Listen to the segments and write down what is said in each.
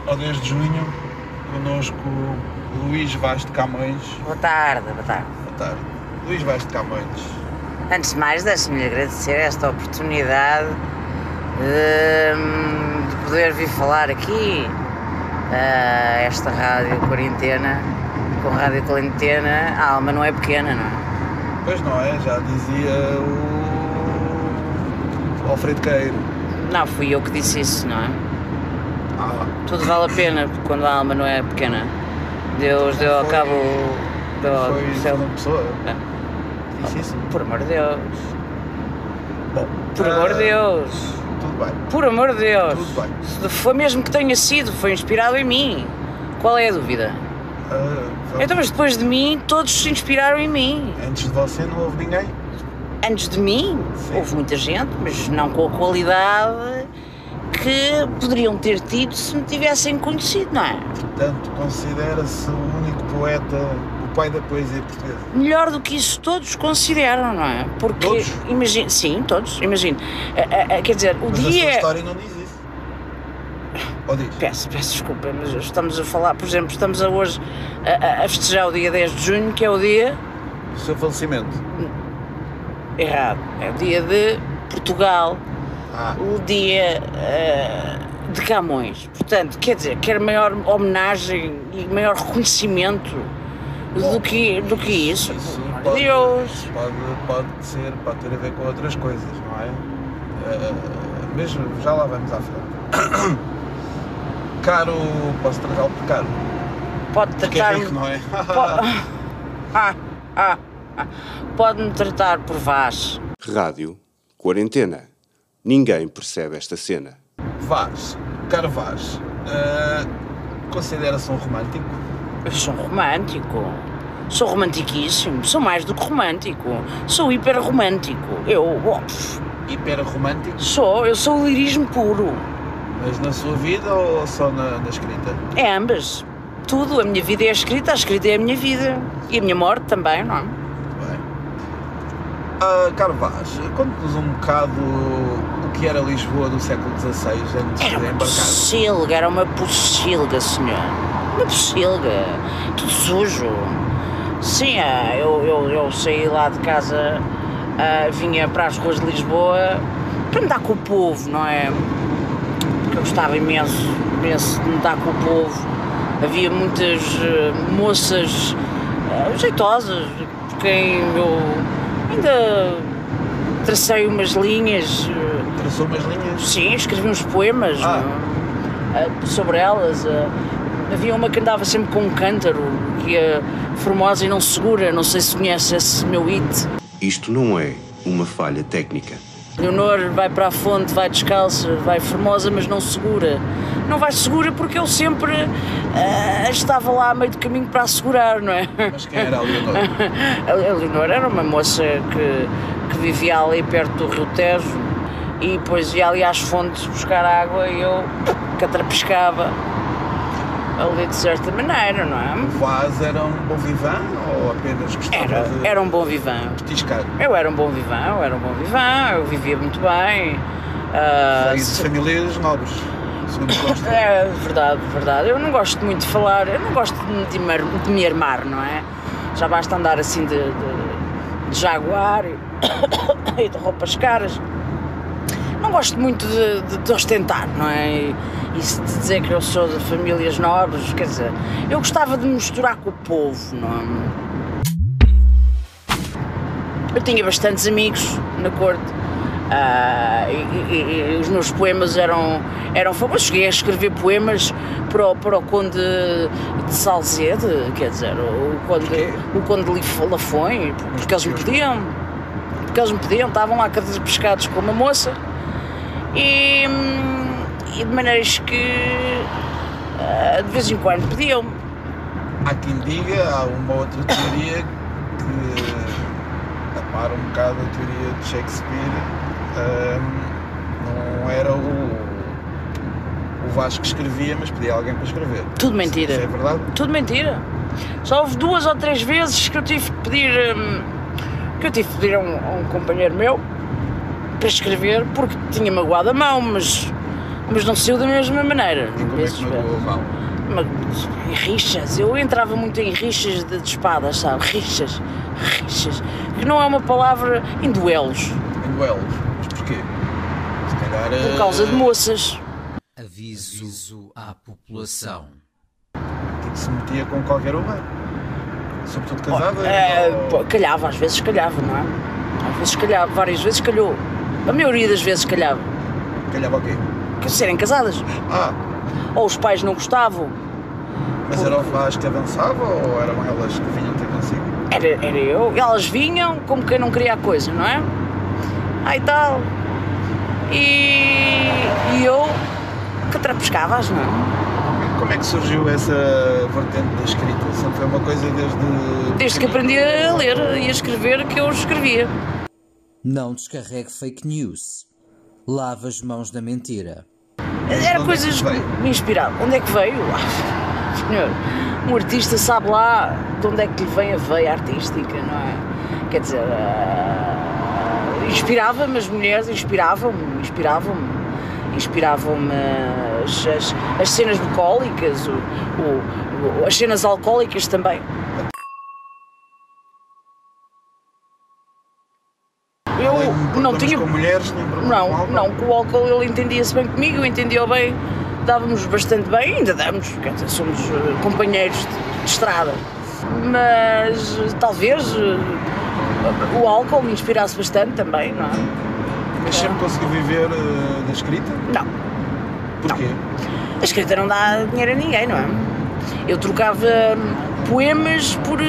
ao 10 de junho, connosco Luís Vaz de Camões. Boa tarde, boa tarde. Boa tarde. Luís Vaz de Camões. Antes de mais, deixe-me agradecer esta oportunidade de poder vir falar aqui a esta Rádio Quarentena. Com Rádio Quarentena, a alma não é pequena, não é? Pois não é, já dizia o Alfredo Queiro. Não, fui eu que disse isso, não é? Tudo vale a pena quando a alma não é pequena. Deus deu ao cabo do céu. Foi uma pessoa. Disse isso? Por amor de Deus. Bom, Por amor de Deus. tudo bem. Por amor de Deus. Tudo bem. Se foi mesmo que tenha sido, foi inspirado em mim. Qual é a dúvida? Então, mas depois de mim, todos se inspiraram em mim. Antes de você não houve ninguém? Antes de mim, Sim. houve muita gente, mas não com a qualidade que poderiam ter tido se me tivessem conhecido, não é? Portanto, considera-se o único poeta, o pai da poesia portuguesa. Melhor do que isso, todos consideram, não é? Porque, Todos? imagine, sim, todos, imagine. Quer dizer, o Mas a sua dia. história não diz isso. Ou diz? Peço desculpa, mas estamos a falar, por exemplo, estamos hoje a festejar o dia 10 de junho, que é o dia. O seu falecimento. Errado, é o dia de Portugal, o dia de Camões. Portanto, quer dizer, quer maior homenagem e maior reconhecimento do que isso. Meu Deus! Pode ter a ver com outras coisas, não é? Mas já lá vamos à frente. Caro, posso tratá-lo por caro? Pode Porque é tratar-me. rico, não é? Pode-me tratar por Vaz. Rádio Quarentena. Ninguém percebe esta cena. Vaz, caro Vaz, considera-se um romântico? Eu sou romântico. Sou romantiquíssimo. Sou mais do que romântico. Sou hiper romântico. Hiper-romântico? Eu sou o lirismo puro. Mas na sua vida ou só na escrita? É ambas. Tudo. A minha vida é a escrita é a minha vida. E a minha morte também, não é? Muito bem. Caro Vaz, conte-nos um bocado o que era Lisboa do século XVI antes de embarcar. Era uma pocilga, senhor. Uma pocilga. Tudo sujo. Sim, eu saí lá de casa, vinha para as ruas de Lisboa para me dar com o povo, não é? Porque eu gostava imenso de me dar com o povo. Havia muitas moças jeitosas, por quem eu ainda tracei umas linhas. Traçou umas linhas? Sim, escrevi uns poemas sobre elas. Havia uma que andava sempre com um cântaro, que é formosa e não segura, não sei se conhece esse meu hit. Isto não é uma falha técnica. Leonor vai para a fonte, vai descalça, vai formosa, mas não segura. Não vai segura porque eu sempre estava lá a meio do caminho para a segurar, não é? Mas quem era a Leonor? A Leonor era uma moça que vivia ali perto do Rio Tejo e depois ia ali às fontes buscar água e eu catrapiscava ali de certa maneira, não é? O Vaz era um bom vivan ou apenas gostava de... Era um bom vivan. Petiscar? Eu era um bom vivan, eu vivia muito bem. Veio de famílias nobres, segundo gosto. É verdade. Eu não gosto muito de falar, eu não gosto de me armar, não é? Já basta andar assim de jaguar e de roupas caras. Não gosto muito de ostentar, não é? E de dizer que eu sou de famílias nobres, quer dizer, eu gostava de me misturar com o povo, não é? Eu tinha bastantes amigos na corte e os meus poemas eram famosos. Cheguei a escrever poemas para o Conde de Salzede, quer dizer, o Conde de Lafões, porque eles me pediam, estavam lá pescados com uma moça e de maneiras que de vez em quando pediam-me. Há quem diga, há uma outra teoria que apara um bocado a teoria de Shakespeare, não era o Vaz que escrevia, mas pedia alguém para escrever. Tudo mentira. Isso é verdade? Tudo mentira. Só houve 2 ou 3 vezes que eu tive de pedir a um companheiro meu para escrever porque tinha magoado a mão, mas mas não saiu da mesma maneira. E como é que magoou a mão? Em rixas, eu entrava muito em rixas de espadas, sabe? Rixas, que não é uma palavra, em duelos. Em duelos? Mas porquê? Se calhar... Por causa de moças. Aviso à população. Tipo, se metia com qualquer uma? Sobretudo casada? Calhava, às vezes calhava, não é? Às vezes calhava, várias vezes calhou. A maioria das vezes calhava. Calhava o quê? Que serem casadas. Ou os pais não gostavam. Mas era o Vaz que avançava ou eram elas que vinham ter consigo? Era eu. Elas vinham como quem não queria a coisa, não é? Aí tal. E eu que trapescavas, não é? Como é que surgiu essa vertente da escrita? Sempre foi uma coisa Desde que aprendi a ler e a escrever que eu escrevia. Não descarregue fake news. Lava as mãos da mentira. Era coisas que me inspiravam. Onde é que veio? Senhor, um artista sabe lá de onde é que lhe vem a veia artística, não é? Quer dizer, inspirava-me as mulheres, inspiravam-me as cenas bucólicas, as cenas alcoólicas também. Eu não tinha... com mulheres, não, com o álcool ele entendia-se bem comigo, eu entendia-o bem, dávamos bastante bem, ainda damos, quer dizer, somos companheiros de estrada. Mas talvez o álcool me inspirasse bastante também, não é? Mas sempre conseguiu viver da escrita? Não. Porquê? Não. A escrita não dá dinheiro a ninguém, não é? Eu trocava poemas por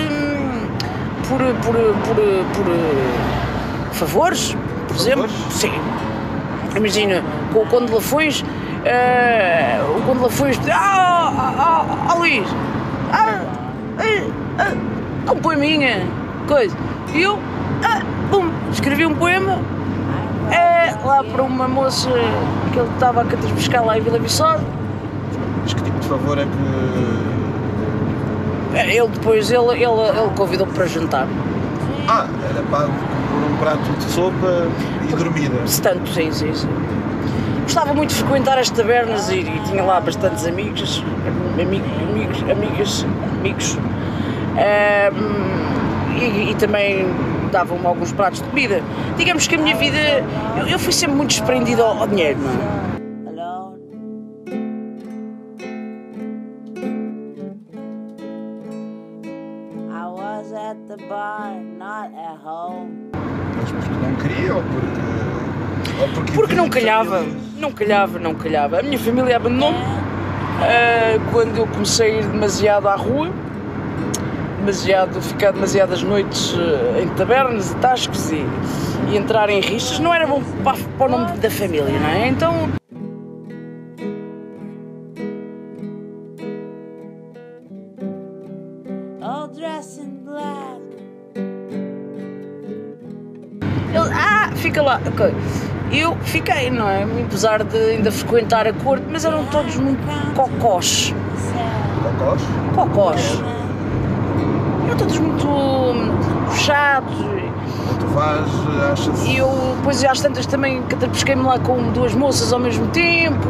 favores, por exemplo. Sim. Imagina, com o Conde de Lafões, o Conde de Lafões diz: Luís, um poeminha, coisa. E eu, escrevi um poema lá para uma moça que ele estava a buscar lá em Vila Viçosa. Mas que tipo de favor é que... Ele depois, ele convidou-me para jantar. Era pago por um prato de sopa e dormida. Tanto, sim. Gostava muito de frequentar as tabernas e tinha lá bastantes amigos. E também davam-me alguns pratos de comida. Digamos que a minha vida, eu fui sempre muito desprendido ao dinheiro, não é? Mas porque não queria ou porque... Porque não calhava. A minha família abandonou-me quando eu comecei a ir demasiado à rua, ficar demasiadas noites em tabernas e tascos e entrar em rixas. Não era bom para o nome da família, não é? Então... Fica lá, ok. Eu fiquei, não é? Apesar de ainda frequentar a corte, mas eram todos muito cocós. Cocós? Eram todos muito fechados. Tu vais, achas... E eu, depois às tantas também, pesquei-me lá com duas moças ao mesmo tempo,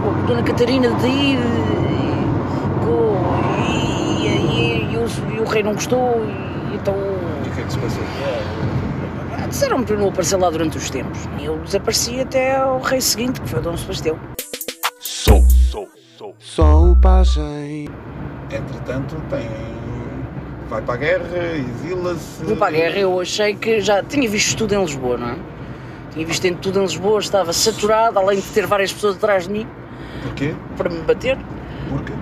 com a Dona Catarina de ir, e o rei não gostou, e então... E o que é que se passou? Disseram-me para não aparecer lá durante os tempos. E eu desapareci até ao rei seguinte, que foi o Dom Sebastião. Sou o pajem. Entretanto, vai para a guerra, exila-se... Fui para a guerra, eu achei que já tinha visto tudo em Lisboa, não é? Tinha visto tudo em Lisboa, estava saturado, além de ter várias pessoas atrás de mim. Porquê? Para me bater. Porquê?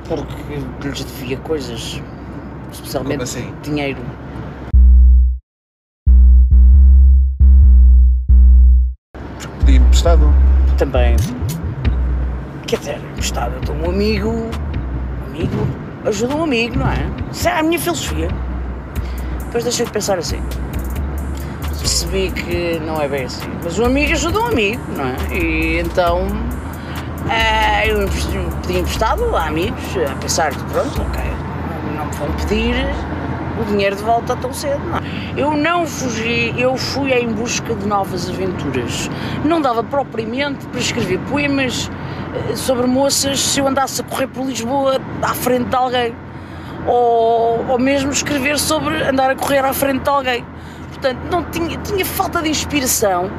Porque lhes devia coisas, especialmente como assim? Dinheiro. Pedi emprestado? Também. Quer dizer, emprestado. Então um amigo ajuda um amigo, não é? Isso é a minha filosofia. Depois deixei de pensar assim. Percebi que não é bem assim. Mas um amigo ajuda um amigo, não é? E então eu pedi emprestado a amigos, a pensar que pronto, ok, não me vão pedir o dinheiro de volta tão cedo, não é? Eu não fugi, eu fui em busca de novas aventuras. Não dava propriamente para escrever poemas sobre moças se eu andasse a correr por Lisboa à frente de alguém. Ou mesmo escrever sobre andar a correr à frente de alguém. Portanto, não tinha falta de inspiração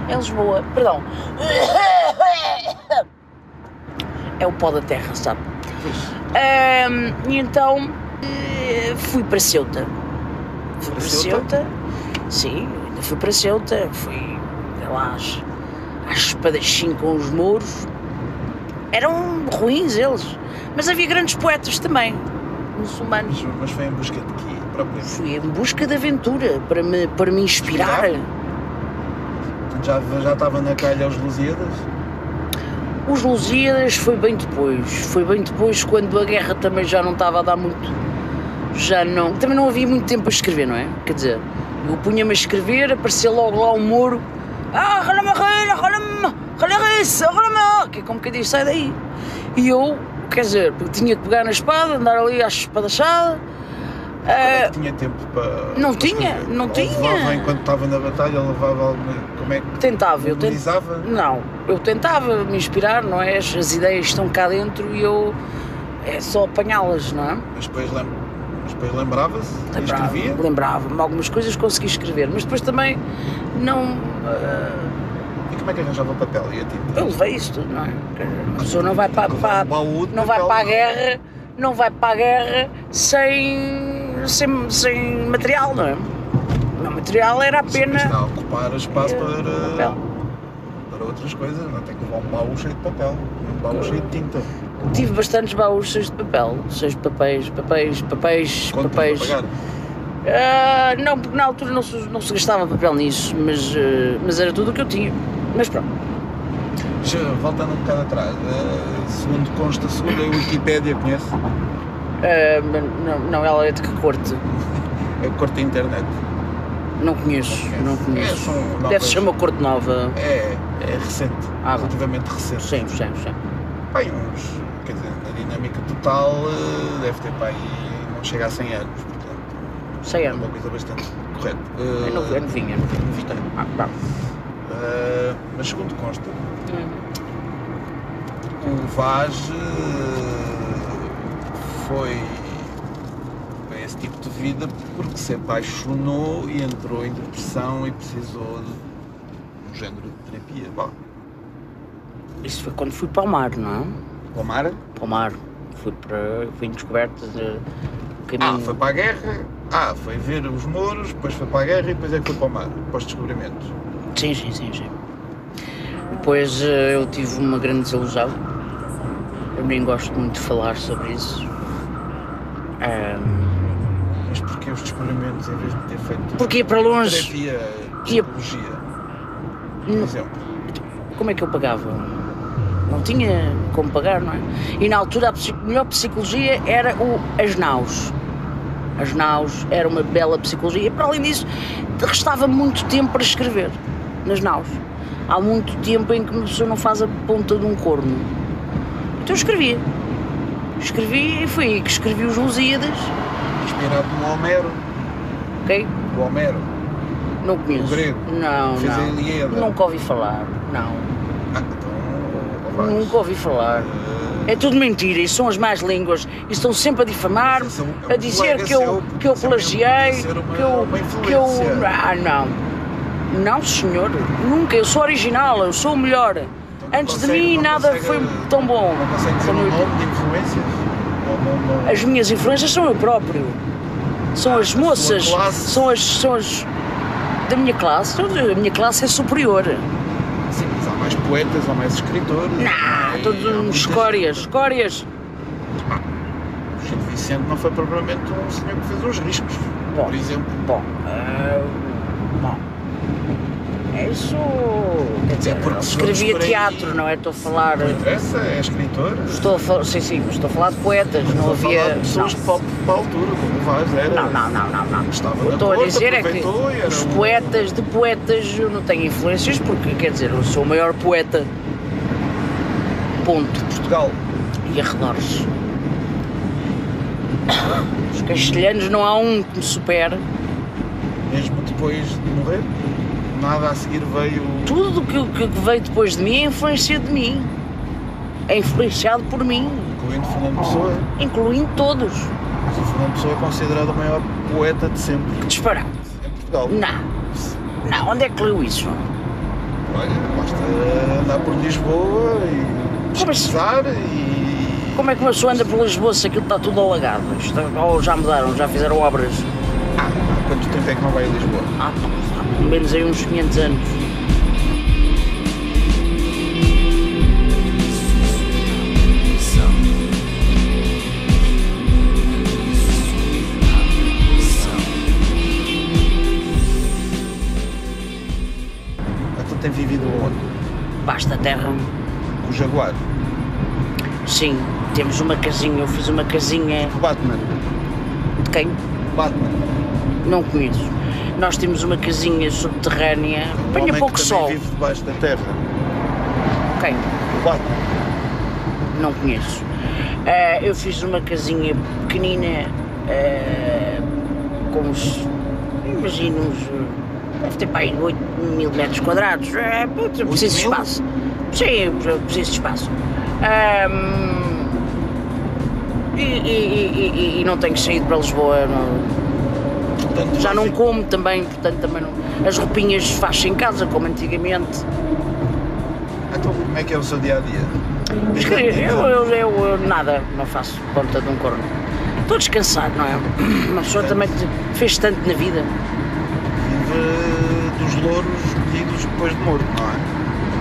em Lisboa. Perdão. É o pó da terra, sabe? E então fui para Ceuta. Fui para Ceuta? Sim, ainda fui para Ceuta. Fui lá às espadachim com os mouros. Eram ruins eles, mas havia grandes poetas também, muçulmanos. Mas foi em busca de quê? Fui em busca de aventura, para me inspirar. Já estava na calha aos Lusíadas? Os Lusíadas foi bem depois quando a guerra também já não estava a dar muito, também não havia muito tempo a escrever, não é? Quer dizer, eu punha-me a escrever, aparecia logo lá um moro, que é como que diz, sai daí. E eu, quer dizer, tinha que pegar na espada, andar ali à espadachada. Tinha tempo para... Não tinha. Levava, enquanto estava na batalha, levava alguma... Como é que... Tentava, Não, eu tentava me inspirar, não é? As ideias estão cá dentro e eu... É só apanhá-las, não é? Mas depois lembrava-se? Lembrava-me. Algumas coisas consegui escrever, mas depois também não... E como é que arranjava papel e a tinta? Eu levei isso tudo, não é? A pessoa não vai para a guerra sem material, não é? O material era apenas... Está a ocupar espaço para outras coisas, não tem que levar um baú cheio de papel, um baú cheio de tinta. Tive bastantes baús cheios de papel, cheios de papéis. Quanto papéis. Pagar? Não, porque na altura não se gastava papel nisso, mas era tudo o que eu tinha. Mas pronto. Voltando um bocado atrás, segundo consta, segundo a Wikipédia, conhece? Não, ela é de que corte? É corte da internet. Não conheço. Deve ser uma corte nova. É recente, relativamente recente. Sim. Pai, quer dizer, a dinâmica total deve ter para aí, não chega a 100 anos, portanto. 100 anos. É uma coisa bastante correta. É novinha. Mas segundo consta, o Vaz foi esse tipo de vida porque se apaixonou e entrou em depressão e precisou de um género de terapia. Bom. Isso foi quando fui para o mar, não é? Para o mar? Para o mar. Fui em descoberta de caminho. Foi para a guerra, foi ver os mouros, depois foi para a guerra e depois é que foi para o mar, para os descobrimentos. Sim. Depois eu tive uma grande desilusão. Eu nem gosto muito de falar sobre isso. Mas porquê os descobrimentos em vez de ter feito... Porque ia para longe. Terapia, psicologia, por exemplo. Como é que eu pagava? Não tinha como pagar, não é? E na altura a melhor psicologia era as naus. As naus era uma bela psicologia. E para além disso, restava muito tempo para escrever nas naus. Há muito tempo em que uma pessoa não faz a ponta de um corno. Então escrevi e foi aí que escrevi os Lusíadas. Inspirado no Homero. Ok? O Homero. Não conheço. O grego. Não. Fez a Ilíada. Nunca ouvi falar. Não. Então... Nunca ouvi falar. É tudo mentira, e são as más línguas, e estão sempre a difamar-me, a dizer que eu plagiei, que eu... Não, senhor, nunca, eu sou original, eu sou o melhor. Antes de mim nada foi tão bom. Não consegue dizer um nome de influências? As minhas influências são eu próprio. São as moças, são as da minha classe. A minha classe é superior. Sim, mas há mais poetas, há mais escritores. Não, todos uns escórias. O Chico Vicente não foi propriamente um senhor que fez uns riscos, por exemplo. Isso, quer dizer, escrevia teatro, não é? Estou a falar... Não interessa, é escritor. Estou a falar, sim, estou a falar de poetas, não havia... Falar de pessoas para a altura, como o Vaz era. Não. Estou a dizer é que os poetas, de poetas eu não tenho influências, porque, quer dizer, eu sou o maior poeta, ponto. Portugal. E arredores. Os castelhanos não há um que me supere. Mesmo depois de morrer, nada a seguir veio... Tudo que veio depois de mim é influenciado de mim. É influenciado por mim. Incluindo Fernando Pessoa. Incluindo todos. Mas o Fernando Pessoa é considerado o maior poeta de sempre. Que disparate. Em Portugal. Não, onde é que leu isso? Olha, basta andar por Lisboa e pesquisar Como é que uma pessoa anda por Lisboa se aquilo está tudo alagado? Ou já mudaram, já fizeram obras? Há quanto tempo é que não vai a Lisboa? Há pelo menos aí uns 500 anos. Então tem vivido onde? Basta terra. Com o Jaguar? Sim, temos uma casinha, eu fiz uma casinha. O Batman? De quem? Batman? Não conheço. Nós temos uma casinha subterrânea, apanha pouco sol. Vive debaixo da terra? Quem? O Batman? Não conheço. Eu fiz uma casinha pequenina, com uns, imagino uns, deve ter para aí 8.000 metros quadrados. Preciso de espaço. Sim, preciso de espaço. E não tenho saído para Lisboa. Portanto, Já não como também, portanto também não. As roupinhas faz-se em casa, como antigamente. Então como é que é o seu dia-a-dia? Eu nada, não faço ponta de um corno. Estou descansado, não é? Uma pessoa também fez tanto na vida. Vive dos louros colhidos depois de morto, não é?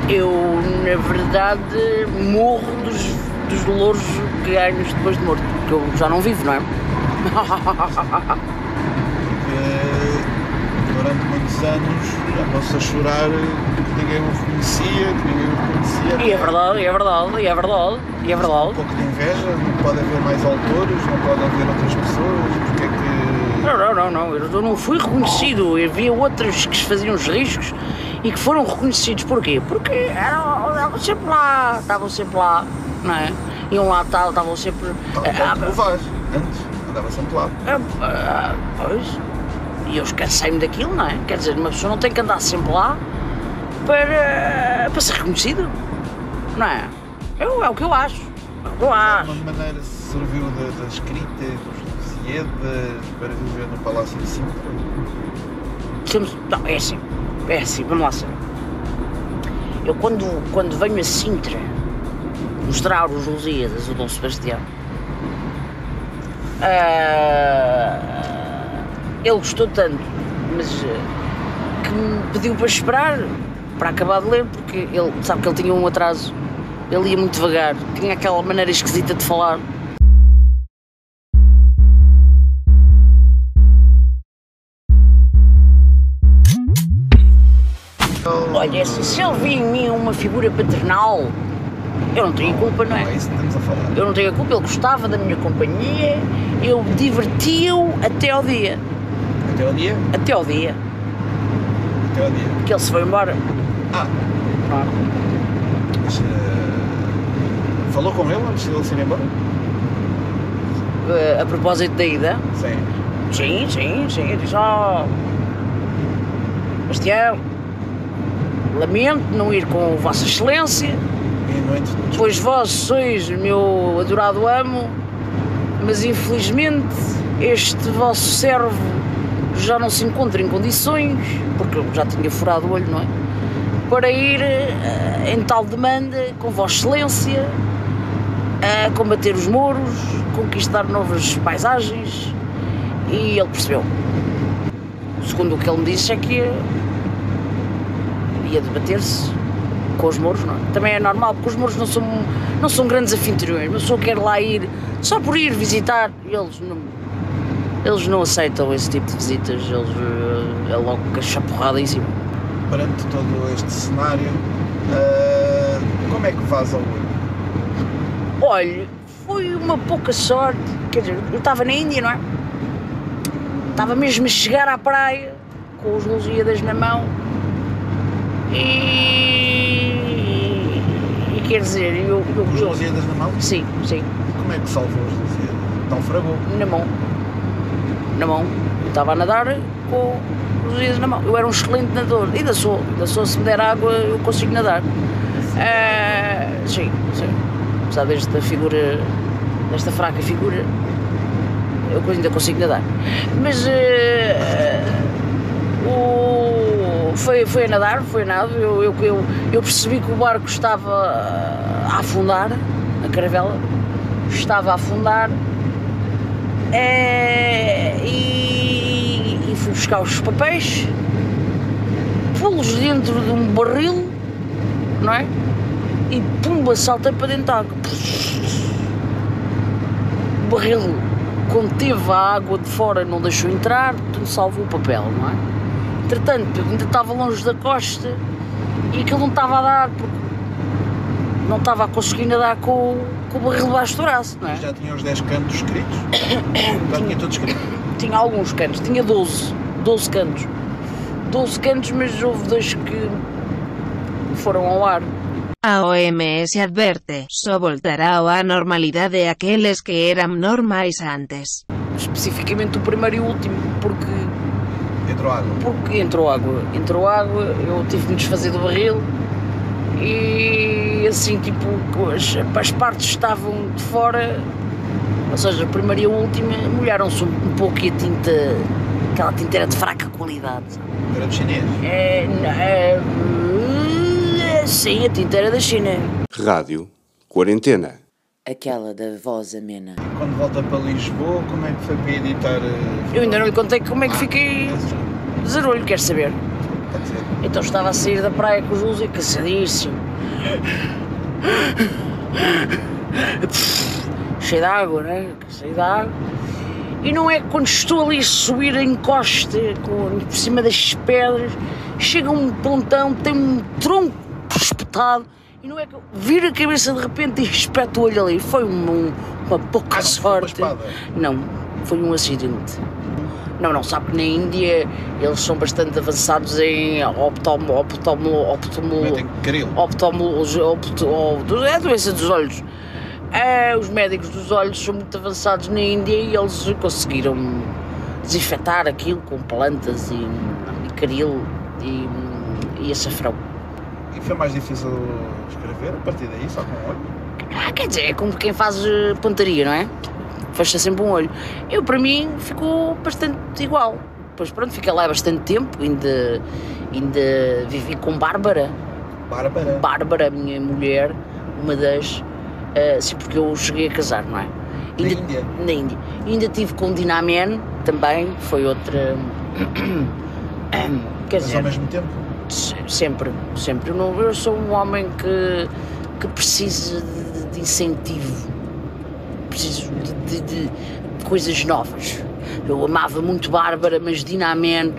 Eu, na verdade, morro dos louros que ganho depois de morto, porque eu já não vivo, não é? Porque durante muitos anos andou-se a chorar que ninguém o reconhecia, que ninguém o reconhecia. E é verdade, é verdade, é verdade, é verdade. Um pouco de inveja, não pode haver mais autores, não pode haver outras pessoas, porque é que... Eu não fui reconhecido, havia outros que faziam os riscos e que foram reconhecidos. Porquê? Porque estavam sempre lá, não é? Iam lá, estavam sempre... Como o Vaz, antes, andava sempre lá. Pois, e eu esqueci-me daquilo, não é? Quer dizer, uma pessoa não tem que andar sempre lá para ser reconhecido, não é? É o que eu acho, é o que eu acho. De alguma maneira se serviu da escrita, dos Lusíadas, para viver no Palácio de Sintra? Não, é assim, vamos lá saber. Eu quando venho a Sintra mostrar os Lusíadas, o Dom Sebastião, ele gostou tanto, mas que me pediu para esperar, para acabar de ler, porque ele sabe que ele tinha um atraso, ele ia muito devagar, tinha aquela maneira esquisita de falar. Olha, se ele via em mim uma figura paternal, eu não tenho culpa, não é? Não é isso que estamos a falar. Eu não tenho a culpa, ele gostava da minha companhia, eu divertia-o até ao dia. Até ao dia? Até ao dia. Até ao dia. Que ele se foi embora. Mas, falou com ele antes de ele se ir embora? A propósito da ida? Sim. Sim. Eu disse, Bastião, lamento não ir com Vossa Excelência, pois vós sois o meu adorado amo, mas infelizmente este vosso servo já não se encontra em condições, porque eu já tinha furado o olho, não é? Para ir em tal demanda com Vossa Excelência a combater os mouros, conquistar novas paisagens, e ele percebeu. Segundo o que ele me disse é que ia debater-se com os mouros, não é? Também é normal, porque os mouros não são grandes anfitriões, mas só quer lá ir, só por ir visitar, eles não aceitam esse tipo de visitas, é logo com a chaporrada em cima. Perante todo este cenário, como é que vaza o olho? Olha, foi uma pouca sorte, quer dizer, eu estava na Índia, não é? Estava mesmo a chegar à praia, com os Lusíadas na mão, e quer dizer, Os Lusíadas na mão? Sim. Como é que salvou os Lusíadas? Naufragou. Na mão. Na mão. Eu estava a nadar com os dedos na mão. Eu era um excelente nadador. Ainda sou, se me der água eu consigo nadar. Sim. Apesar desta fraca figura, eu ainda consigo nadar. Mas foi a nadar, foi a nado. Eu percebi que o barco estava a afundar, a caravela estava a afundar, e fui buscar os papéis, pô-los dentro de um barril, não é? E pumba, saltei para dentro da água. O barril conteve a água de fora, não deixou entrar, portanto salvou o papel, não é? Entretanto, eu ainda estava longe da costa e aquilo não estava a dar, porque não estava a conseguir nadar com o barril debaixo do braço, não é? Já tinha os 10 cantos escritos? Já tinha tudo escrito? Tinha alguns cantos, tinha 12 cantos. 12 cantos, mas houve 2 que foram ao ar. A OMS adverte, só voltará à normalidade aqueles que eram normais antes. Especificamente o primeiro e o último, porque entrou água. Entrou água, eu tive que me desfazer do barril e assim, tipo, as partes estavam de fora, ou seja, a primeira e a última, molharam-se um pouco e a tinta, aquela tinta era de fraca qualidade. Era de chinês? Sim, a tinta era da China. Rádio Quarentena. Aquela da voz amena. Quando volta para Lisboa, como é que foi para editar? Eu ainda não lhe contei como é que fiquei zarolho, quer saber? Pode ser. Então estava a sair da praia com o Júlio, cansadíssimo. Cheio de água, né? Cheio de água. E não é que quando estou ali a subir a encosta, por cima das pedras, chega um pontão, tem um tronco espetado, e não é que eu viro a cabeça de repente e espeto o olho ali. Foi uma pouca sorte. Não, foi um acidente. Não, sabe que na Índia eles são bastante avançados em é a doença dos olhos. Os médicos dos olhos são muito avançados na Índia e eles conseguiram desinfetar aquilo com plantas e caril e açafrão. E foi mais difícil escrever a partir daí, só com o olho? Quer dizer, é como quem faz pontaria, não é? Fecha sempre um olho. Para mim, ficou bastante igual. Pois pronto, fiquei lá bastante tempo, ainda vivi com Bárbara. Bárbara, a minha mulher, uma das... sim, porque eu cheguei a casar, não é? Na Índia. Ainda tive com Dinamen, também, foi outra... quer dizer... Mas ao mesmo tempo? Sempre. Eu sou um homem que precisa de incentivo, preciso de coisas novas. Eu amava muito Bárbara, mas Dinamen...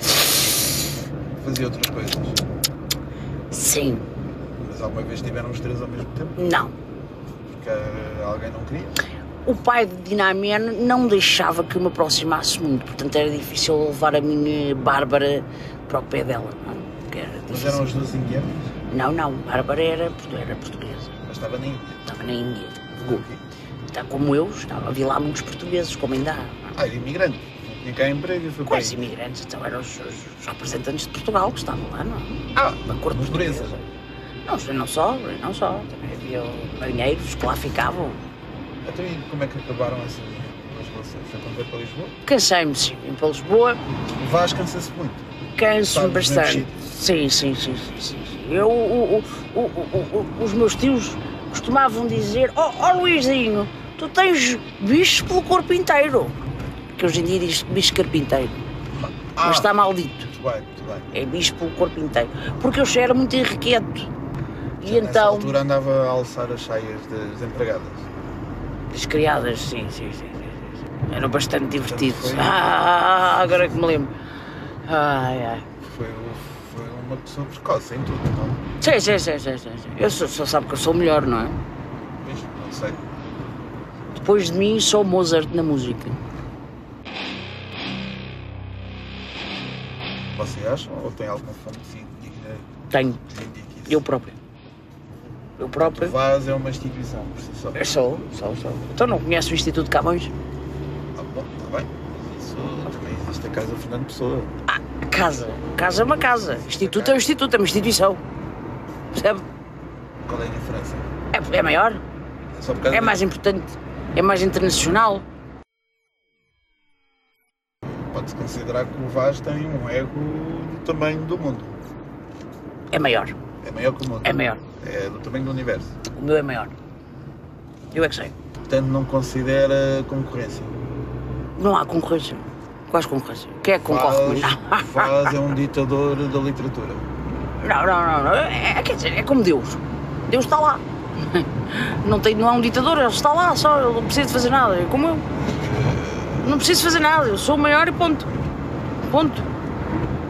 Fazia outras coisas? Sim. Mas alguma vez tiveram os 3 ao mesmo tempo? Não. Porque alguém não queria? O pai de Dinamen não deixava que eu me aproximasse muito, portanto era difícil levar a minha Bárbara para o pé dela. Não? Mas eram as 2 indianas? Não, Bárbara era portuguesa. Mas estava na Índia? Estava na Índia. Está como eu, havia lá muitos portugueses, como ainda há. Era imigrante? Não tinha cá emprego e foi para aí? Quais imigrantes? Então eram os representantes de Portugal que estavam lá, não? Da corte portuguesa? Não só. Também havia marinheiros que lá ficavam. Então e como é que acabaram as relações? Foi quando veio para Lisboa? Cansei-me, sim. Vim para Lisboa. O Vaz cansa-se muito? Canso-me bastante. Sim. Os meus tios costumavam dizer: Oh Luizinho, tu tens bichos pelo corpo inteiro. Que hoje em dia diz bicho carpinteiro. Mas está maldito. Muito bem. É bicho pelo corpo inteiro. Porque eu já era muito irrequieto. E nessa então... altura andava a alçar as saias das empregadas? Das criadas, sim. Eram bastante divertidos. Agora que me lembro. Foi uma pessoa precoce em tudo, não? Sim. Eu só sabe que eu sou o melhor, não é? Não sei. Depois de mim, sou Mozart na música. Você acha? Ou tem alguma fonte digna? Tenho. Eu próprio. O Vaz é uma instituição, por si só. Sou. Então não conhece o Instituto de Camões? bem, mas isso também existe a Casa Fernando Pessoa. Casa é uma casa. Instituto é um instituto, é uma instituição. Percebe? Qual é a diferença? É maior, Só por causa é mais importante, é mais internacional. Pode-se considerar que o Vaz tem um ego do tamanho do mundo. É maior, É maior que o mundo. é maior. É do tamanho do universo. O meu é maior. Eu é que sei. Portanto, não considera concorrência. Não há concorrência. Quais concorrência? Quem é que concorre comigo? Vaz é um ditador da literatura. Não. Quer dizer, é como Deus. Deus está lá. Não é um ditador, ele está lá só, ele não precisa de fazer nada. É como eu. Não preciso fazer nada, eu sou o maior e ponto. Ponto.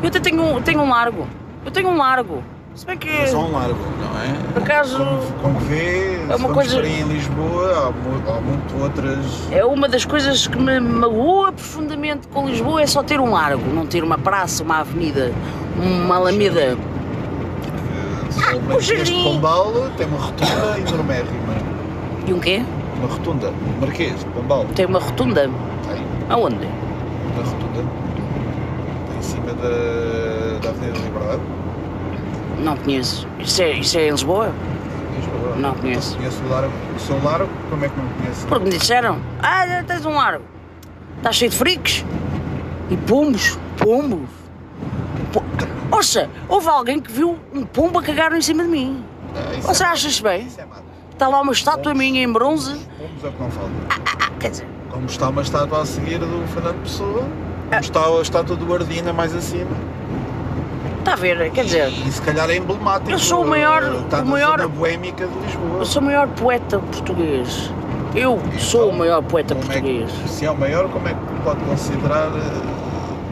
Eu até tenho um largo. Eu tenho um largo. Se bem que. É só um largo, não é? Por acaso. Como vê, É uma coisa. em Lisboa, há muito outras. É uma das coisas que me magoa profundamente com Lisboa, é só ter um largo, não ter uma praça, uma avenida, uma alameda. O Marquês de Pombal tem uma rotunda enormérrima. E um quê? Uma rotunda. Marquês de Pombal. Tem uma rotunda. Tem Aonde? uma rotunda. Em cima da Avenida da Liberdade. Não conheço. Isso é em Lisboa? Lisboa. Não conheço. Conheço o seu largo, como é que não conheço? Porque me disseram, tens um largo. Está cheio de freaks. E pombos. Ouça, houve alguém que viu um pombo a cagar em cima de mim. Você acha-se bem? Isso é mato. Está lá uma estátua minha em bronze. Pombos é o que não falta. Quer dizer, Como está uma estátua a seguir do Fernando Pessoa, como está a estátua do Ardina mais acima. está a ver, quer dizer, E se calhar é emblemático. Eu sou o maior- Está o na maior- zona boémica de Lisboa. eu sou o maior poeta português. Eu sou o maior poeta Como é que- português. se é o maior, como é que pode considerar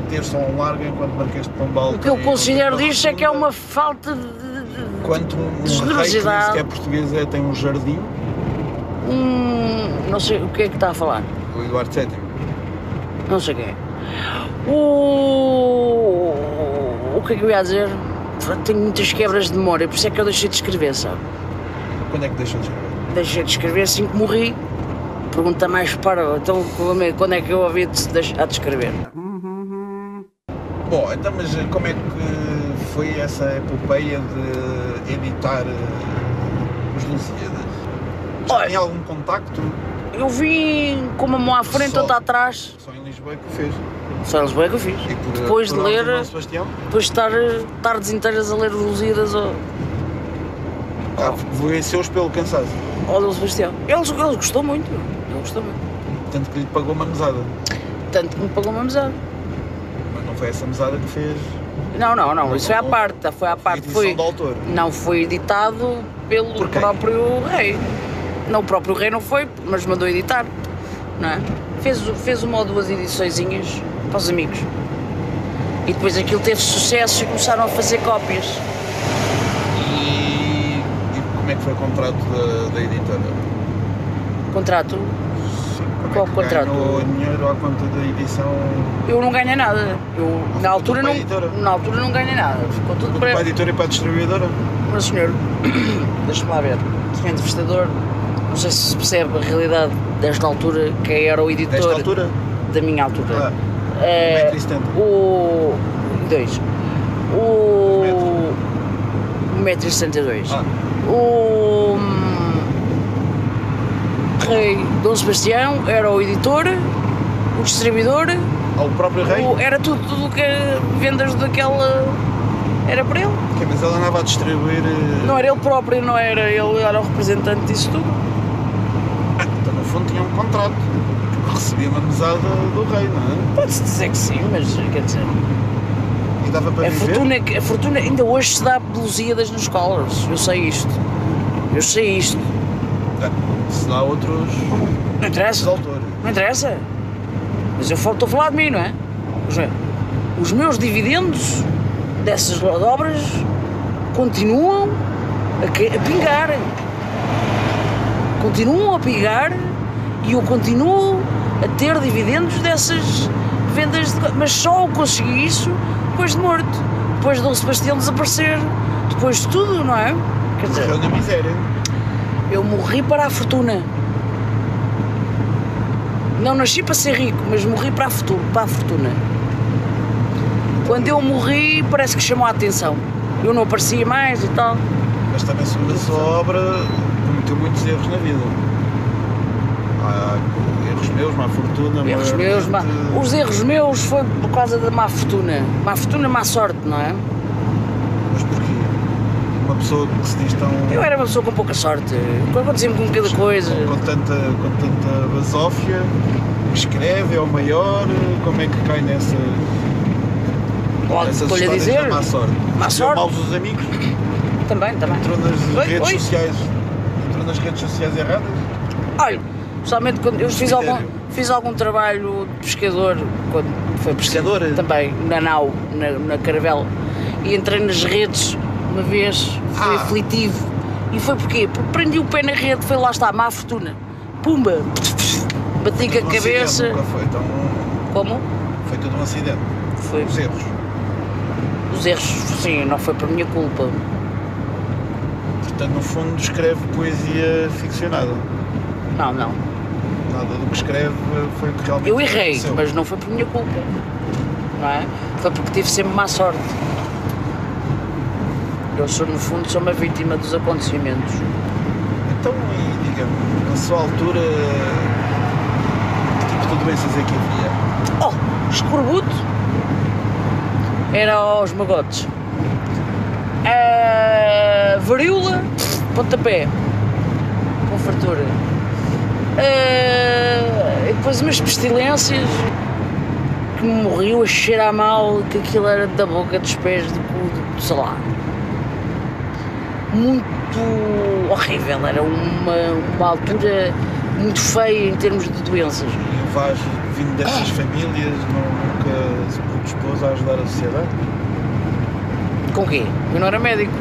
ter só um largo enquanto Marquês de Pombal? O que eu tem considero uma disto é que é rotunda? uma falta de Quanto um rei que generosidade. diz que é português tem um jardim, não sei o que é que está a falar. o Eduardo VII. Não sei quem é. O que é que eu ia dizer? Tenho muitas quebras de memória, por isso é que eu deixei de escrever, sabe? Quando é que deixou de escrever? Deixei de escrever assim que morri. Pergunta mais para. Então, quando é que eu havia de deixar de escrever? Bom, então, mas como é que foi essa epopeia de editar os Lusíadas? Já Olha, tem algum contacto? eu vim com uma mão à frente, Só. outra atrás. Só em Lisboa é que o fez. Só em Lisboa é que eu fiz. E por, Depois de por ler, ordem de Dom Sebastião? depois de estar tardes inteiras a ler os Lusíadas ao Venceu-os pelo cansaço. Dom Sebastião. Ele gostou muito. Ele gostou muito. Tanto que lhe pagou uma mesada. Tanto que me pagou uma mesada. Mas não foi essa mesada que fez Não, isso foi à parte. Foi à parte. edição do autor. Não foi editado pelo Por quem? próprio rei. Não, o próprio rei não foi, mas mandou editar. Não é? Fez uma ou duas ediçõezinhas para os amigos. E depois aquilo teve sucesso e começaram a fazer cópias. E como é que foi o contrato da editora? Contrato? Sim, como Qual é que contrato? ganhou dinheiro à conta da edição? Eu não ganhei nada. Eu, na altura tudo para a editora? não ganhei nada. Ficou tudo Para a para. editora e para a distribuidora? Mas senhor, deixa-me lá ver. Senhor entrevistador, não sei se percebe a realidade desta altura, quem era o editor Nesta altura? da minha altura. Ah, É, 1,70 m. o 1,62 m. Ah. O rei Dom Sebastião era o editor, o distribuidor, Ao próprio rei? era tudo o que vendas daquela era para ele. Ok, mas ele andava a distribuir... Não era ele próprio, não era ele, era o representante disso tudo. Então no fundo tinha um contrato. Porque recebia uma mesada do rei, não Pode-se dizer que sim, mas quer dizer, é? E dava para viver? a fortuna ainda hoje se dá Lusíadas nas escolas, eu sei isto. Se dá outros Não interessa, autores. não interessa. Mas eu estou a falar de mim, não é? Os meus dividendos dessas obras continuam a pingar. Continuam a pingar e eu continuo a ter dividendos dessas vendas, mas só consegui isso depois de morto, depois de Dom Sebastião desaparecer, depois de tudo, não é? Quer dizer, Morreu na miséria. eu morri para a fortuna. Não nasci para ser rico, mas morri para a fortuna. Quando eu morri, parece que chamou a atenção. Eu não aparecia mais e tal. Mas também sobre a sua obra cometeu muitos erros na vida. Há erros meus, má fortuna, Erros meus, os erros meus foi por causa da má fortuna. Má fortuna, má sorte, não é? Mas porquê? Uma pessoa que se diz tão... Eu era uma pessoa com pouca sorte. Acontecia-me com cada coisa. Com tanta basófia, escreve, é o maior, como é que cai nessa... Essas Estou-lhe a histórias dizer. da má sorte? Má sorte. Maus os amigos? Também. Entrou nas redes Oi. sociais. Entrou nas redes sociais erradas? Olha, pessoalmente quando eu fiz algum trabalho de pescador, quando foi Pescador? também na nau, na caravela, e entrei nas redes uma vez, foi aflitivo. E foi porquê? Porque prendi o pé na rede, foi lá está, má fortuna. Pumba! Bati com a cabeça. Nunca foi tão... Como? Foi tudo um acidente. Foi. Os erros. Os erros, sim, não foi por minha culpa. Portanto, no fundo, escreve poesia ficcionada. Não. Nada do que escreve foi o que realmente Eu errei, aconteceu. mas não foi por minha culpa. Não é? Foi porque tive sempre má sorte. Eu sou, no fundo, sou uma vítima dos acontecimentos. Então, e diga-me, na sua altura, que tipo de doenças é que havia? Oh, escorbuto era aos magotes. Varíola, pontapé, com fartura. E depois umas pestilências que me morriam a cheirar mal, que aquilo era da boca, dos pés, do cu, sei lá. Muito horrível, era uma altura muito feia em termos de doenças. E o Vaz, vindo dessas famílias, nunca se predispôs a ajudar a sociedade? Com quê? Eu não era médico,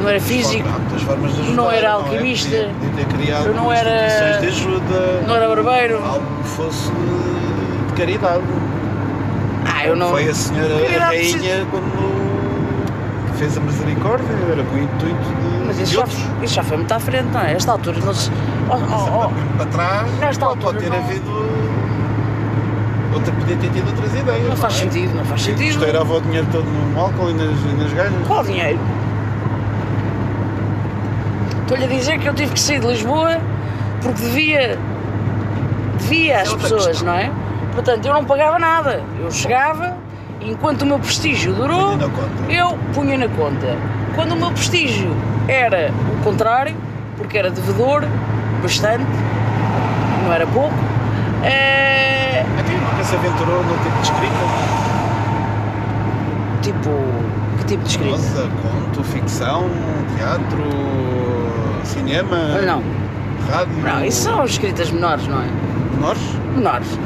não era físico, Há muitas formas de ajudar, não era é? alquimista, De ter criado eu não era- instituições de ajuda, não era barbeiro. algo que fosse de caridade. Eu não... Foi a senhora Caridade rainha quando fez a misericórdia, era com o intuito de... Mas de isso já foi muito à frente, não é? Esta altura não se... Para trás, Nesta pode altura ter não- havido... Podia ter tido outras ideias. Não faz é? sentido, não faz sentido. Estourava o dinheiro todo no álcool e nas gajas. Qual dinheiro? Estou-lhe a dizer que eu tive que sair de Lisboa porque devia às outra pessoas, questão. não é? Portanto, eu não pagava nada. Eu chegava e enquanto o meu prestígio durou, Punha na conta. eu punha na conta. Quando o meu prestígio era o contrário, porque era devedor, bastante, não era pouco, Aqui nunca se aventurou no tipo de escrita. que tipo de escrita? Prosa, conto, ficção, teatro, cinema, Não, rádio. não, isso são escritas menores, não é? Menores? Menores.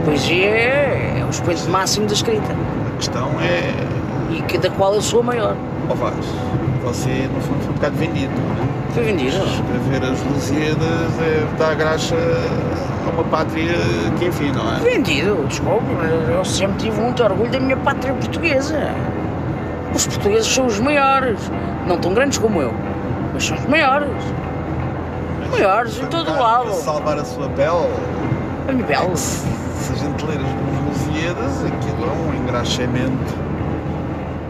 Poesia é o expoente máximo da escrita A questão é... e da qual eu sou a maior. Ó Vaz, você no fundo foi um bocado vendido, não é? Foi vendido. Escrever as Lusíadas é dar graxa a uma pátria que enfim, não é? Vendido, desculpe, eu sempre tive muito orgulho da minha pátria portuguesa. Os portugueses são os maiores, não tão grandes como eu, mas são os maiores. Maiores em todo o lado. Para salvar a sua pele, A minha pele. se a gente ler as Lusíadas, aquilo é um engraxamento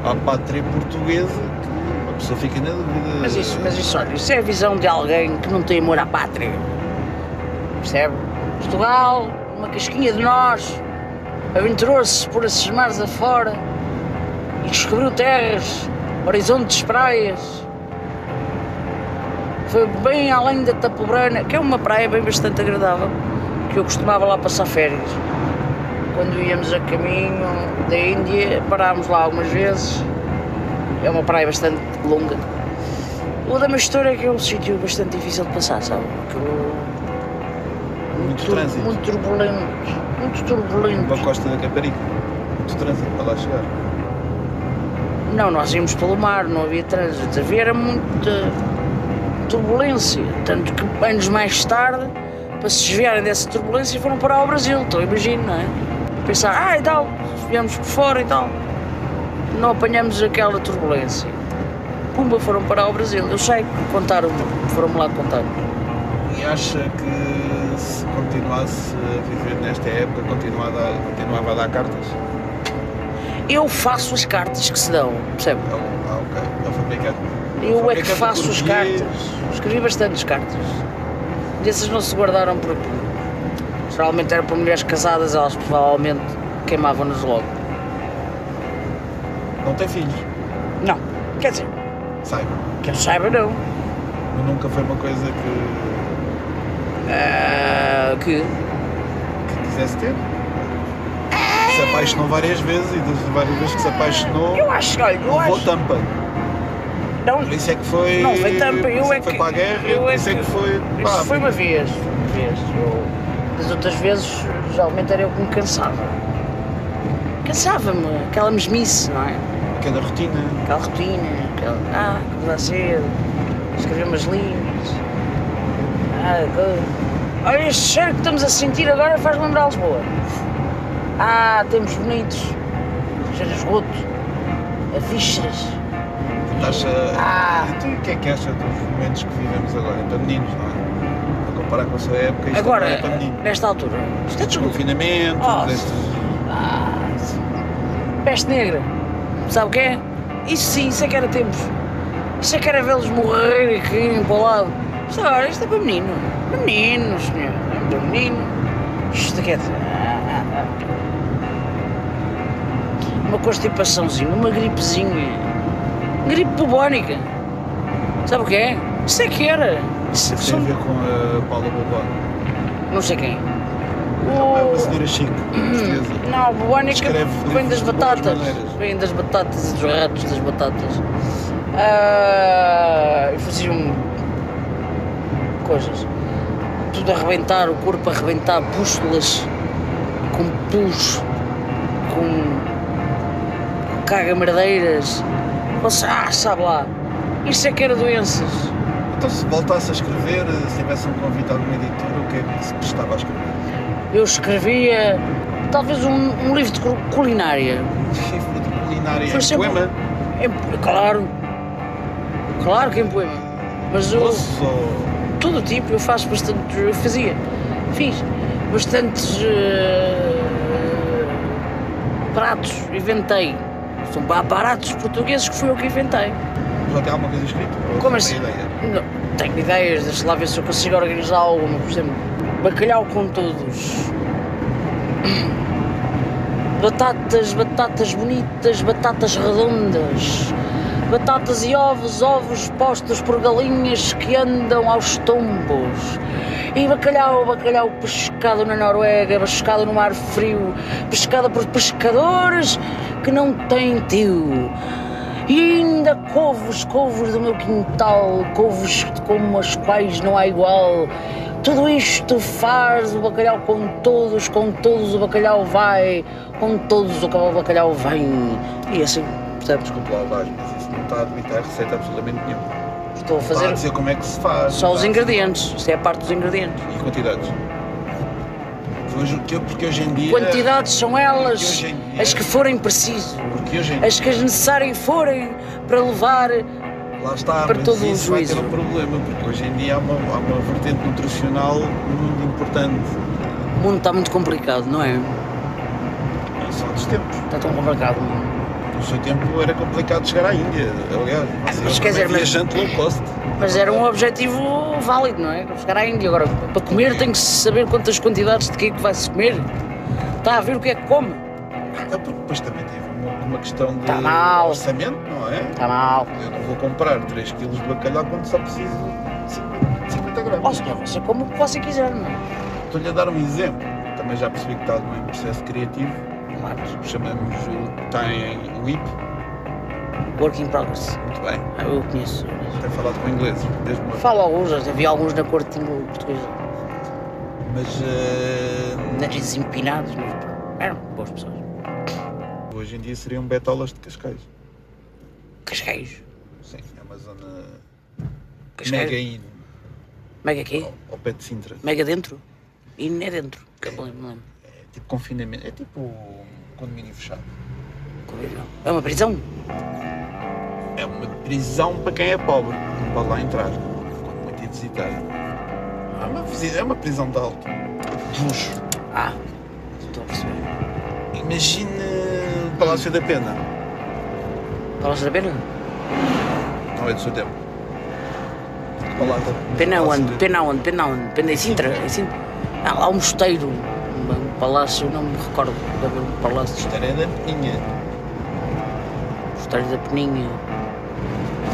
à pátria portuguesa que uma pessoa fica na dúvida. Mas isso, olha, isso é a visão de alguém que não tem amor à pátria. Percebe? Portugal, uma casquinha de nós, aventurou-se por esses mares afora e descobriu terras, horizontes, praias. Foi bem além da Tapobrana, que é uma praia bem bastante agradável, que eu costumava lá passar férias. Quando íamos a caminho da Índia, parámos lá algumas vezes. É uma praia bastante longa. O da Mistura é que é um sítio bastante difícil de passar, sabe? Muito trânsito. Muito turbulento. Muito turbulento. Para a costa da Caparica. Muito trânsito para lá chegar. Não, nós íamos pelo mar, não havia trânsito. Havia era muita turbulência. Tanto que anos mais tarde, para se desviarem dessa turbulência, foram parar ao Brasil. Então imagino, não é? Pensar, e tal, viemos por fora e tal. Não apanhamos aquela turbulência. pumba, foram parar ao Brasil. Eu sei, contaram-me, foram-me lá contar. E acha que se continuasse a viver nesta época, continuava a dar cartas? Eu faço as cartas que se dão, percebe? Ok. É o fabricante. Eu é que faço as corrigias. cartas. Escrevi bastantes cartas. E essas não se guardaram por aqui. Geralmente era para mulheres casadas, elas provavelmente queimavam-nos logo. Não tem filhos? Não, quer dizer, Saiba. que eu saiba não. Mas nunca foi uma coisa Que quisesse ter? Se apaixonou várias vezes e das várias vezes que se apaixonou, eu acho, olha, eu levou acho. tampa. Não, Por isso é que foi. não foi tampa, por eu isso é foi que. para a guerra, eu por é isso é que foi. Isso foi uma vez. Das outras vezes, geralmente era eu que me cansava. Cansava-me, aquela mesmice, não é? Aquela rotina. Aquela rotina, acordar cedo, escrever umas linhas. Olha, este cheiro que estamos a sentir agora faz lembrar Lisboa. Tempos bonitos. Cheiro a esgoto, a vísceras. Tu o que é que acha dos momentos que vivemos agora? Para meninos, não é? A comparar com a sua época, isto Agora, não é para meninos. nesta altura, isto é tudo. Confinamento, Peste negra. Sabe o que é? Isso sim, isso é que era tempos. Isso é que era vê-los morrer e caírem para o lado. Isto agora, isto é para menino. Para menino, senhor. É para menino. Isto aqui é. Uma constipaçãozinha, uma gripezinha. Gripe bubónica. Sabe o que é? Isso é que era. Isso tem a ver com a Paula Bobó. Não sei quem. É uma senhora chique, portuguesa. Não, a bubónica Escreve vem das livros de boas batatas. maneiras. Vem das batatas e dos ratos das batatas. E faziam coisas. Tudo a arrebentar, o corpo a arrebentar, pústulas com pus, com caga-merdeiras. Sabe lá. Isso é que era doenças. Então, se voltasse a escrever, se tivesse um convite a alguma editora, o que é que se prestava a escrever? Eu escrevia talvez um livro de culinária. Livro de culinária Foi em sempre- poema? Claro que em poema. Mas eu, Doce ou... todo o tipo, eu faço bastante, fiz bastantes pratos, inventei. São aparatos portugueses que fui eu que inventei. Já tem alguma coisa escrita? Ou Como só assim? tem ideia? Não, tenho ideias, deixa lá ver se eu consigo organizar alguma. Por exemplo, bacalhau com todos. Batatas bonitas, batatas redondas. Batatas e ovos postos por galinhas que andam aos tombos. E bacalhau pescado na Noruega, pescado no mar frio, pescado por pescadores que não têm tio. E ainda couves do meu quintal, couves como as quais não há igual. Tudo isto faz o bacalhau com todos o bacalhau vai, com todos o bacalhau vem. E assim, percebes? Desculpe lá, Vaz, mas isso não está a debitar receita absolutamente nenhuma. Estou a Está a fazer dizer como é que se faz. só os está a- ingredientes, isto é a parte dos ingredientes. E quantidades? Porque hoje em dia... Quantidades são elas, Hoje em dia- as que forem preciso, Porque hoje em dia... as que as necessárias forem para levar. Lá está, para mas todo o isso vai ter juízo. um problema, porque hoje em dia há uma vertente nutricional muito importante. O mundo está muito complicado, não é? E são dos tempos. Está tão complicado. No seu tempo era complicado chegar à Índia, aliás. Mas quer dizer, mas- viajante low cost. Mas era um objetivo válido, não é? Chegar à Índia. Agora, para comer tem que se saber quantas quantidades de que é que vai-se comer. Está a ver o que é que come. Até porque depois também teve uma questão de Tá mal. orçamento, não é? Está mal. Eu não vou comprar 3 kg de bacalhau quando só preciso de 50 gramas. Ó senhor, você come o que você quiser, não é? Estou-lhe a dar um exemplo. Também já percebi que está num processo criativo. Claro. Chamamos, está em WIP, Work in progress. muito bem. Eu conheço. Tem falado com ingleses, desde uma... Falo alguns, havia alguns na corte de língua portuguesa. Mas Narizes empinados, mas eram boas pessoas. hoje em dia seriam betolas de Cascais. Cascais. Sim, é uma zona Cascais. mega Mega aqui? ao pé de Sintra. Mega dentro? E não é dentro, que eu me lembro. É tipo confinamento, é tipo um condomínio fechado. É uma prisão? é uma prisão para quem é pobre, não pode lá entrar, quando muito ir visitar. É uma prisão de alto luxo. Estou a perceber. Imagine o Palácio da Pena. Palácio da Pena? Não é do seu tempo. Palácio Pena Palácio onde? de- Pena onde? Pena onde? Pena em Sintra? Em Sintra? Lá um mosteiro, um palácio, não me recordo de haver um palácio. Isto era da Peninha. Mosteiro da Peninha.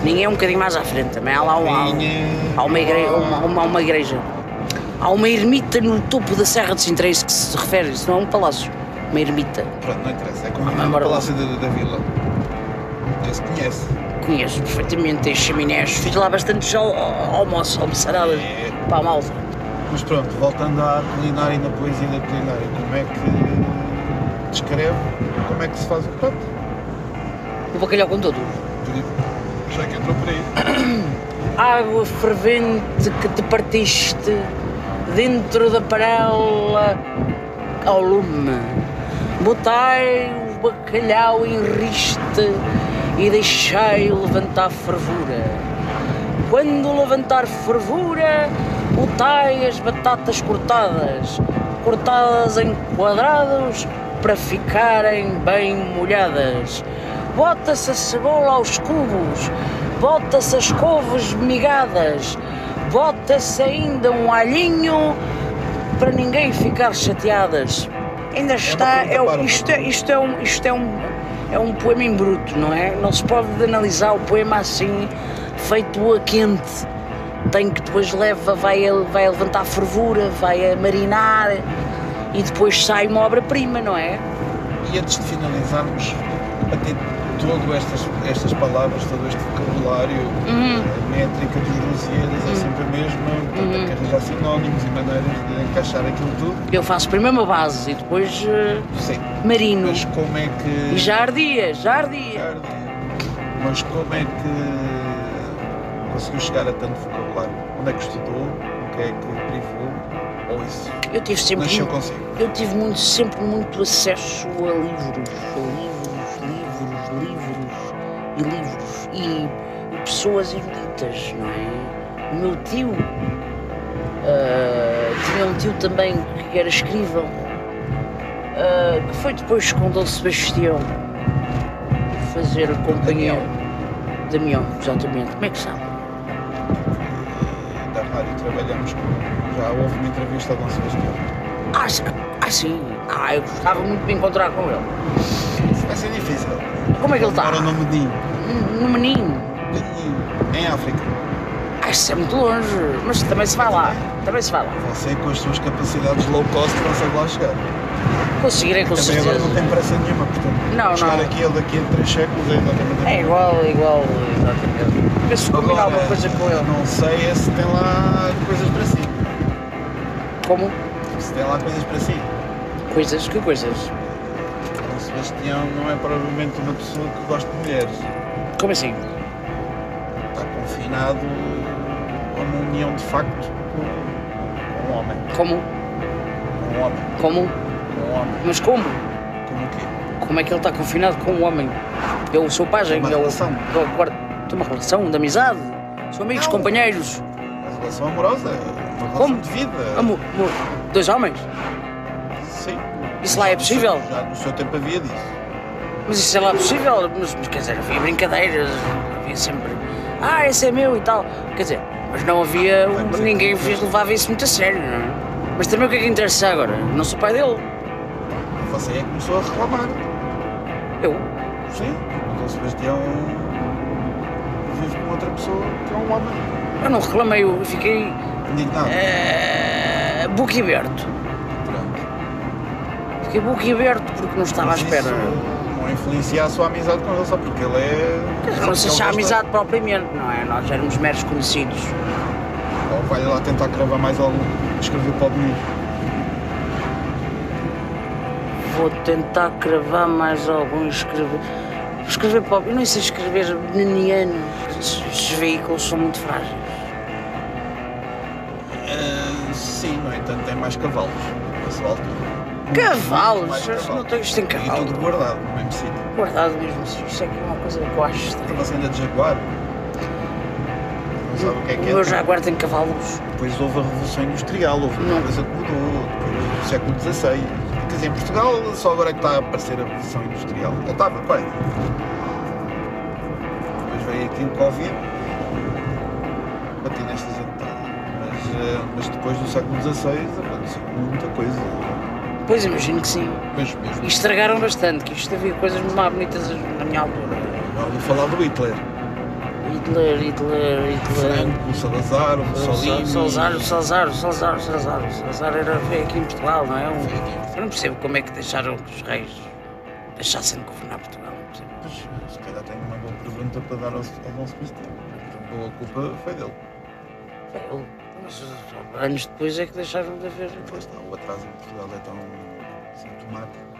Peninha é um bocadinho mais à frente também. Há lá Peninha. há uma igreja. Uma igreja. Há uma ermita no topo da Serra de Sintra, é isso que se refere, isso não é um palácio. Uma ermita. Pronto, não interessa. É como o Agora- Palácio da Vila. Já se conhece. Conheço perfeitamente, tem chaminés. Fiz lá bastante almoçaradas É. para a malta. Mas pronto, voltando à culinária e na poesia da culinária, como é que descreve como é que se faz o prato? O bacalhau com todo. Já que entrou por aí. Água fervente que te partiste dentro da panela ao lume. Botai o bacalhau em riste e deixai levantar fervura. Quando levantar fervura, botai as batatas cortadas em quadrados para ficarem bem molhadas. Bota-se a cebola aos cubos, bota-se as couves migadas, bota-se ainda um alhinho para ninguém ficar chateadas. Ainda está, isto é um poema em bruto, não é? Não se pode analisar o poema assim, feito a quente. Tem que depois vai a levantar fervura, vai a marinar e depois sai uma obra-prima, não é? E antes de finalizarmos, até todas estas palavras, todo este vocabulário, a métrica dos Lusíadas é sempre a mesma, portanto tem que arranjar sinónimos e maneiras de encaixar aquilo tudo. Eu faço primeiro uma base e depois Sim. marino. Mas como é que... E já ardia. Mas como é que conseguiu chegar a tanto vocabulário? Onde é que estudou? O que é que privou? Ou isso? Eu tive sempre Nasceu consigo? Eu tive sempre muito acesso a livros e pessoas eruditas, não é? O meu tio tinha um tio também que era escrivão, que foi depois com Dom Sebastião fazer a companhia. Damião, exatamente. Como é que sabe? Da rádio trabalhamos com... Já houve uma entrevista a Dom Sebastião. Sim. Eu gostava muito de me encontrar com ele. Vai ser difícil. Como é que ele está? Mora no Medinho. No Menino. Em África. Isso é muito longe, mas também se vai lá. Você com as suas capacidades low cost consegue lá chegar. Conseguirei com Também agora certeza. não tem pressa nenhuma, portanto. Não, chegar não. aqui ele daqui a 3 séculos é exatamente. É igual, exatamente. Penso combinar uma coisa com ele. Não sei é se tem lá coisas para si. Como? Se tem lá coisas para si. Coisas? Que coisas? Dom Sebastião não é provavelmente uma pessoa que gosta de mulheres. Como assim? Está confinado a uma união de facto com um homem. Como? Com um homem. Como? Com um homem. Mas como? Como o quê? Como é que ele está confinado com um homem? Eu sou pajem, Uma relação. Tem uma relação de amizade? São amigos, Não. companheiros? Uma relação amorosa. Uma relação Como? de vida. Amor. Dois homens? Sim. Isso lá é possível? Já no seu tempo havia disso. Mas isso é lá possível? Mas quer dizer, havia brincadeiras, havia sempre... esse é meu e tal. Quer dizer, mas não havia... Ninguém levava isso muito a sério, não é? Mas também o que é que interessa agora? Não sou pai dele. Você é que começou a reclamar. Eu? Sim. O Dom Sebastião vive com outra pessoa que é um homem. Eu não reclamei, eu fiquei... Indignado. boquiaberto. Pronto. Fiquei boquiaberto porque não estava à Mas espera. isso não influencia a sua amizade com ele só porque ele é... Quer dizer, não sei se há amizade propriamente, não é? Nós éramos meros conhecidos. Ou vai lá tentar cravar mais algum. Escreveu para o menino. Vou tentar cravar mais algum escrever para... Eu não sei escrever meniniano. Esses veículos são muito frágeis. Sim, no entanto tem mais cavalos. A sua altura. Cavalos? Mais Não tenho, isto tem E cavalo. tudo guardado no mesmo sítio. Guardado mesmo, isso é que é uma coisa que eu acho Então estranha. você anda de Jaguar? Não sabe o que O é? meu Jaguar tem cavalos. Depois houve a Revolução Industrial, houve uma coisa que mudou, depois do século XVI. Quer dizer, em Portugal só agora é que está a aparecer a Revolução Industrial. Já estava, quase. Depois veio aqui o Covid, bati nesta gente toda. Mas depois do século XVI aconteceu muita coisa. Pois imagino que sim. Mas mesmo. E estragaram bastante, que isto havia coisas muito mais bonitas na minha altura. Já ouvi falar do Hitler. Hitler. Franco, Salazar, o Mussolini. Salazar veio aqui em Portugal, não é? Eu não percebo como é que deixaram que os reis deixassem de governar Portugal. Não percebo. Pois, se calhar tenho uma boa pergunta para dar ao Dom Sebastião. A boa culpa foi dele. Foi ele. Mas anos depois é que deixaram de haver. Pois está, o atraso em Portugal é tão sintomático.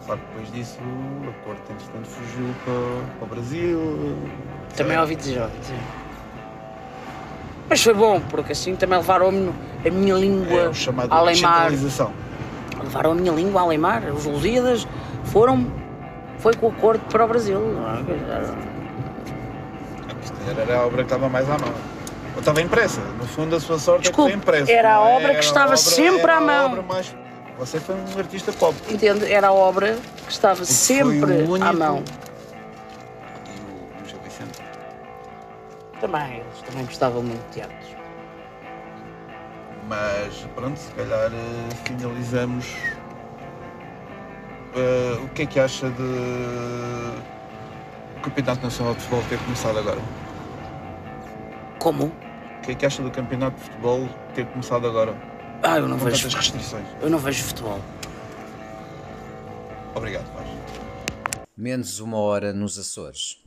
Só que depois disso a corte entretanto fugiu para o Brasil. Também ouvi dizer. Mas foi bom, porque assim também levaram a minha língua É o chamado a Alemar. descentralização. Levaram a minha língua a Alemar. Os Lusíadas foi com o acordo para o Brasil. Não é? Se calhar era a obra que estava mais à mão. Ou estava impressa. No fundo a sua sorte Desculpe, é que foi impressa. era a não é? obra que estava a obra- sempre era à a mão. obra mais... Você foi um artista pop. Entende? Era a obra que estava Foi sempre o único- à mão. E o Gil Vicente. Também, eles também gostavam muito de teatro. Mas pronto, se calhar finalizamos. O que é que acha de o Campeonato Nacional de Futebol ter começado agora? Como? O que é que acha do Campeonato de Futebol ter começado agora? Eu não Com vejo. tantas restrições. Eu não vejo futebol. Obrigado, Paz. Menos uma hora nos Açores.